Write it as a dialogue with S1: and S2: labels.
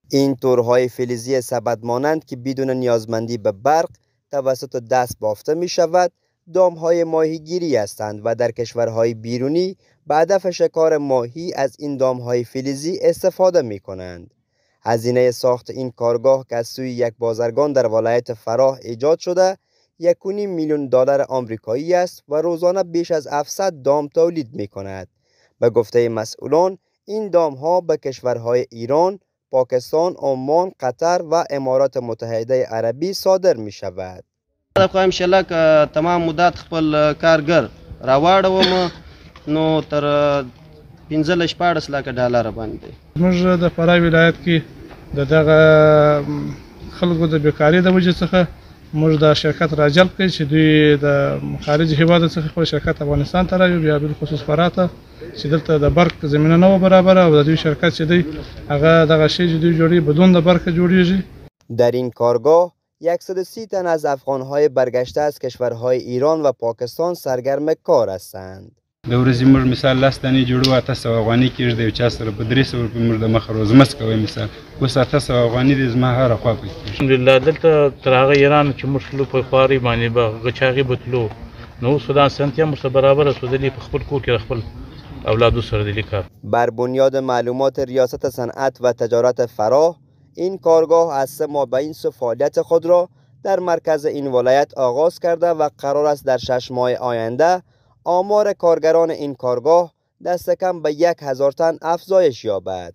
S1: این تورهای فلزی سبد مانند که بدون نیازمندی به برق توسط دست بافته می شود دامهای ماهیگیری هستند و در کشورهای بیرونی به هدف شکار ماهی از این دامهای فلزی استفاده می کنند. هزینه ساخت این کارگاه که از سوی یک بازرگان در ولایت فراه ایجاد شده 1.5 میلیون دلار آمریکایی است و روزانه بیش از 700 دام تولید می کند. به گفته مسئولان این دامها به کشورهای ایران، پاکستان، عمان، قطر و امارات متحده عربی صادر می شود.
S2: خواهیم انشاءالله که تمام مدت خپل کارګر راواړوم نو تر 15-14 لکه ډالر باندې.
S3: موږ د فراه ولایت کې دغه خلکو د بیکاری د وجې څخه موږ د شرکت راجلب کړي چې دوی د خارج هیواد څخه خپل شرکت افغانستان ته راوړي بیا بالخصوص فراه ته چې دلته د برق زمینه نه و برابره او د دوی شرکت چې دی هغه دغه شی چې دوی جوړي بدون د برق جوړیږي.
S1: در این کارگاه 130 تن از افغانهای برگشته از کشورهای ایران و پاکستان سرگرم کار هستند.
S4: د ورځې موږ مثال 10 دانې جوړو 800 افغانۍ کېږي د یو چا سره په 300 روپۍ موږ د مخه روزمز کوي مثال اوس 800 افغانۍ د زما هره خوا پکې
S5: الحمدلله دلته تر هغه ایران چې موږ تلو په خواري باندې به غچاغي بتلو نو سودان سنتیا مو برابر سودلی په خپل کور کې خپل اولادو سره د لیکار.
S1: بر بنیاد معلومات ریاست صنعت و تجارت فراه این کارگاه از 3 ماه به این سو فعالیت خود را در مرکز این ولایت آغاز کرده و قرار است در 6 ماه آینده آمار کارگران این کارگاه دست کم به 1000 تن افزایش یابد.